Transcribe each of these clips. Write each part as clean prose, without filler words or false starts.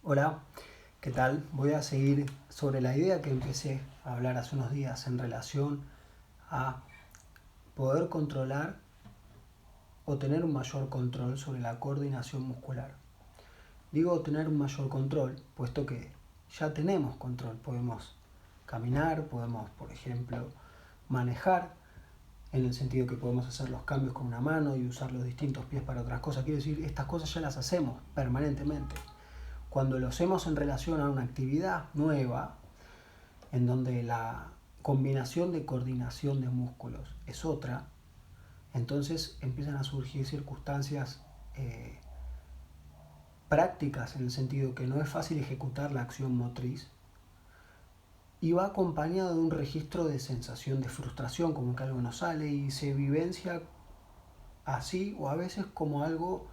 Hola, ¿qué tal? Voy a seguir sobre la idea que empecé a hablar hace unos días en relación a poder controlar o tener un mayor control sobre la coordinación muscular. Digo tener un mayor control, puesto que ya tenemos control. Podemos caminar, podemos, por ejemplo, manejar, en el sentido que podemos hacer los cambios con una mano y usar los distintos pies para otras cosas. Quiero decir, estas cosas ya las hacemos permanentemente. Cuando lo hacemos en relación a una actividad nueva, en donde la combinación de coordinación de músculos es otra, entonces empiezan a surgir circunstancias prácticas, en el sentido que no es fácil ejecutar la acción motriz, y va acompañado de un registro de sensación de frustración, como que algo no sale, y se vivencia así, o a veces como algo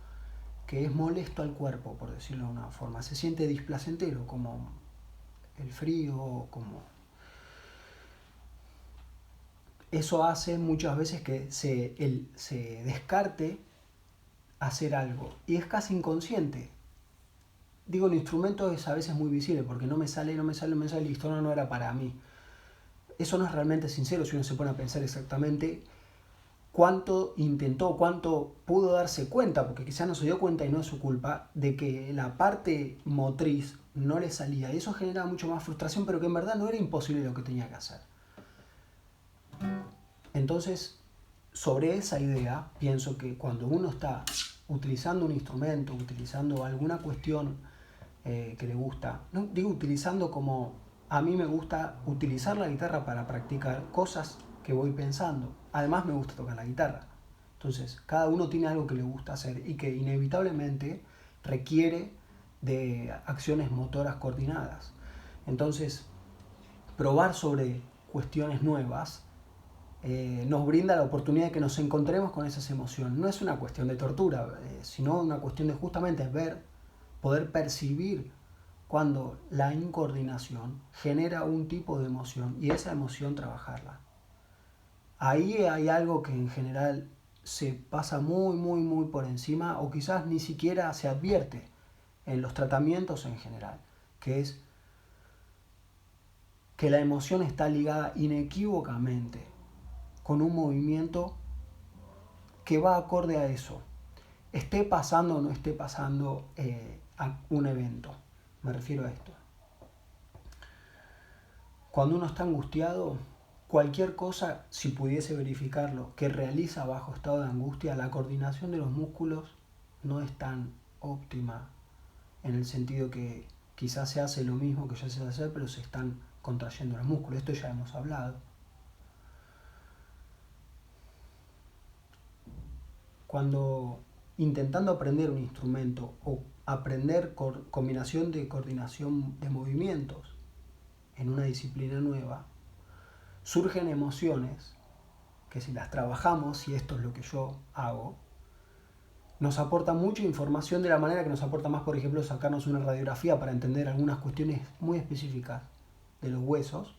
que es molesto al cuerpo, por decirlo de una forma. Se siente displacentero, como el frío, como... Eso hace muchas veces que se descarte hacer algo, y es casi inconsciente. Digo, el instrumento es a veces muy visible, porque no me sale, listo, no era para mí. Eso no es realmente sincero si uno se pone a pensar exactamente cuánto intentó, cuánto pudo darse cuenta, porque quizás no se dio cuenta y no es su culpa, de que la parte motriz no le salía. Y eso genera mucho más frustración, pero que en verdad no era imposible lo que tenía que hacer. Entonces, sobre esa idea, pienso que cuando uno está utilizando un instrumento, utilizando alguna cuestión que le gusta, no digo utilizando como a mí me gusta utilizar la guitarra para practicar cosas que voy pensando. Además me gusta tocar la guitarra. Entonces, cada uno tiene algo que le gusta hacer y que inevitablemente requiere de acciones motoras coordinadas. Entonces, probar sobre cuestiones nuevas nos brinda la oportunidad de que nos encontremos con esas emociones. No es una cuestión de tortura, sino una cuestión de justamente ver, poder percibir cuando la incoordinación genera un tipo de emoción y esa emoción trabajarla. Ahí hay algo que en general se pasa muy por encima o quizás ni siquiera se advierte en los tratamientos en general, que es que la emoción está ligada inequívocamente con un movimiento que va acorde a eso, esté pasando o no esté pasando a un evento. Me refiero a esto. Cuando uno está angustiado, cualquier cosa, si pudiese verificarlo, que realiza bajo estado de angustia, la coordinación de los músculos no es tan óptima, en el sentido que quizás se hace lo mismo que ya se hace, pero se están contrayendo los músculos. Esto ya hemos hablado. Cuando intentando aprender un instrumento o aprender combinación de coordinación de movimientos en una disciplina nueva, surgen emociones que si las trabajamos, y esto es lo que yo hago, nos aporta mucha información de la manera que nos aporta más, por ejemplo, sacarnos una radiografía para entender algunas cuestiones muy específicas de los huesos,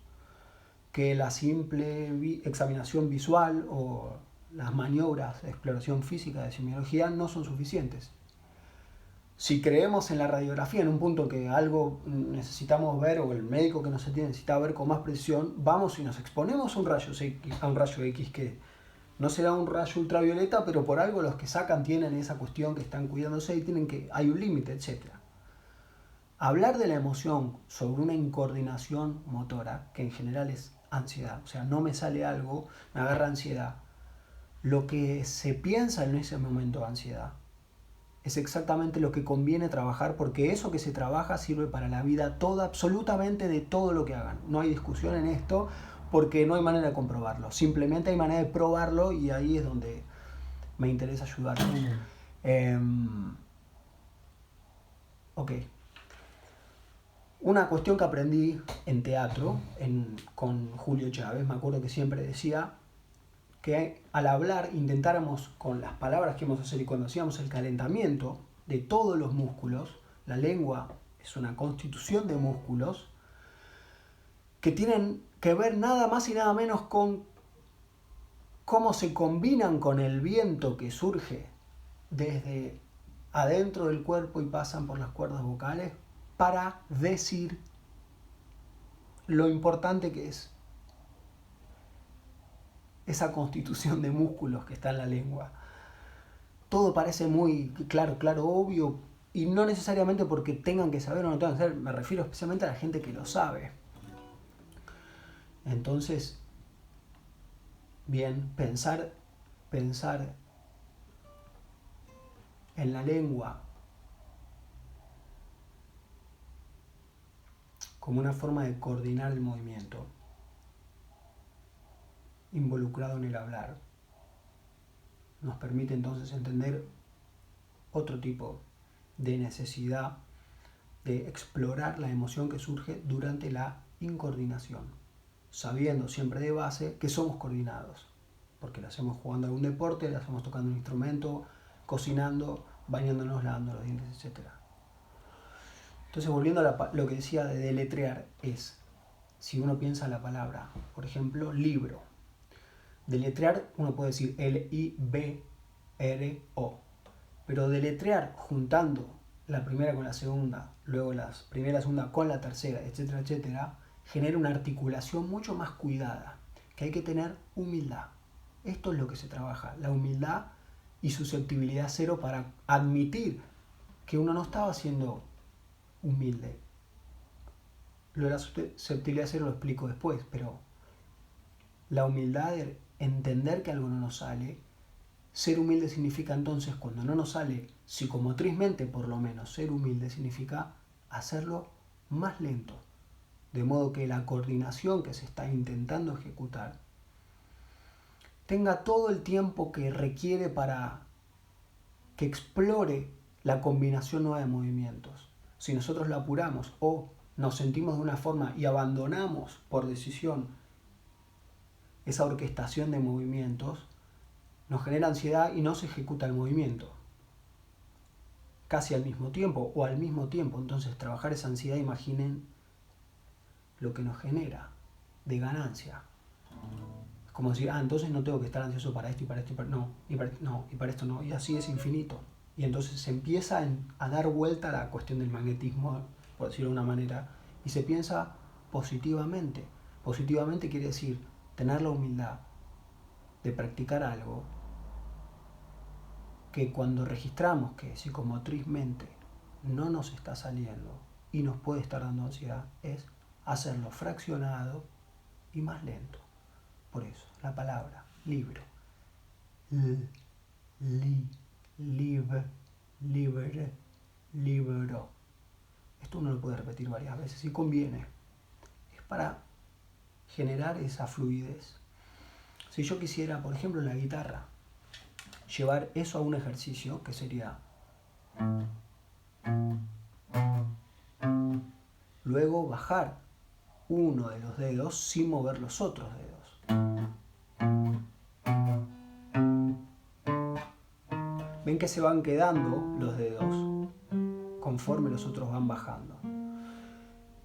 que la simple examinación visual o las maniobras de exploración física de semiología no son suficientes. Si creemos en la radiografía en un punto que algo necesitamos ver, o el médico que nos atiende necesita ver con más precisión, vamos y nos exponemos a un rayo X que no será un rayo ultravioleta, pero por algo los que sacan tienen esa cuestión que están cuidándose y hay un límite, etc. Hablar de la emoción sobre una incoordinación motora, que en general es ansiedad, o sea, no me sale algo, me agarra ansiedad. Lo que se piensa en ese momento de ansiedad es exactamente lo que conviene trabajar, porque eso que se trabaja sirve para la vida toda, absolutamente de todo lo que hagan. No hay discusión en esto, porque no hay manera de comprobarlo. Simplemente hay manera de probarlo y ahí es donde me interesa ayudar. Ok. Una cuestión que aprendí en teatro con Julio Chávez, me acuerdo que siempre decía que al hablar intentáramos con las palabras que íbamos a hacer y cuando hacíamos el calentamiento de todos los músculos, la lengua es una constitución de músculos que tienen que ver nada más y nada menos con cómo se combinan con el viento que surge desde adentro del cuerpo y pasan por las cuerdas vocales, para decir lo importante que es esa constitución de músculos que está en la lengua. Todo parece muy claro, obvio, y no necesariamente porque tengan que saber o no tengan que saber, me refiero especialmente a la gente que lo sabe. Entonces, bien, pensar en la lengua como una forma de coordinar el movimiento involucrado en el hablar nos permite entonces entender otro tipo de necesidad de explorar la emoción que surge durante la incoordinación, sabiendo siempre de base que somos coordinados, porque lo hacemos jugando algún deporte, lo hacemos tocando un instrumento, cocinando, bañándonos, lavando los dientes, etc. Entonces, volviendo a lo que decía de deletrear, es, si uno piensa en la palabra, por ejemplo, libro, deletrear uno puede decir L-I-B-R-O, pero deletrear juntando la primera con la segunda, luego la primera y la segunda con la tercera, etcétera, etcétera, genera una articulación mucho más cuidada, que hay que tener humildad. Esto es lo que se trabaja, la humildad y susceptibilidad cero para admitir que uno no estaba siendo humilde. Lo de la susceptibilidad cero lo explico después, pero la humildad de entender que algo no nos sale. Ser humilde significa entonces, cuando no nos sale psicomotrizmente por lo menos, ser humilde significa hacerlo más lento, de modo que la coordinación que se está intentando ejecutar tenga todo el tiempo que requiere para que explore la combinación nueva de movimientos. Si nosotros la apuramos o nos sentimos de una forma y abandonamos por decisión esa orquestación de movimientos, nos genera ansiedad y no se ejecuta el movimiento casi al mismo tiempo o al mismo tiempo. Entonces, trabajar esa ansiedad, imaginen lo que nos genera de ganancia. Es como decir, entonces no tengo que estar ansioso para esto y para esto y para no, y para esto no, y así es infinito. Y entonces se empieza a dar vuelta a la cuestión del magnetismo, por decirlo de una manera, y se piensa positivamente. Positivamente quiere decir tener la humildad de practicar algo que cuando registramos que psicomotrizmente no nos está saliendo y nos puede estar dando ansiedad, es hacerlo fraccionado y más lento. Por eso, la palabra libro, libro. Esto uno lo puede repetir varias veces y conviene. Es para generar esa fluidez. Si yo quisiera, por ejemplo, en la guitarra, llevar eso a un ejercicio, que sería luego bajar uno de los dedos sin mover los otros dedos. Ven que se van quedando los dedos conforme los otros van bajando.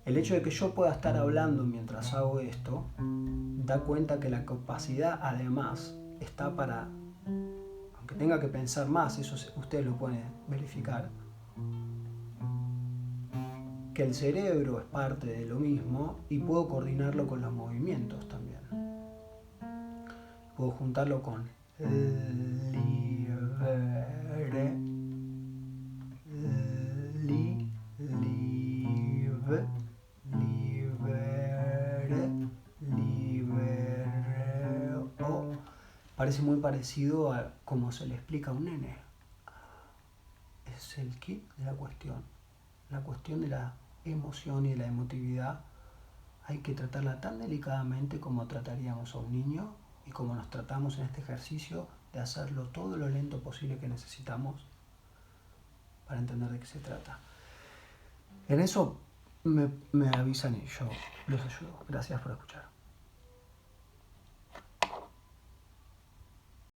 El hecho de que yo pueda estar hablando mientras hago esto da cuenta que la capacidad además está para, aunque tenga que pensar más, eso ustedes lo pueden verificar, que el cerebro es parte de lo mismo y puedo coordinarlo con los movimientos también. Puedo juntarlo con parece muy parecido a como se le explica a un nene. Es el kit de la cuestión de la emoción y de la emotividad. Hay que tratarla tan delicadamente como trataríamos a un niño y como nos tratamos en este ejercicio de hacerlo todo lo lento posible que necesitamos para entender de qué se trata. En eso me avisan y yo los ayudo. Gracias por escuchar.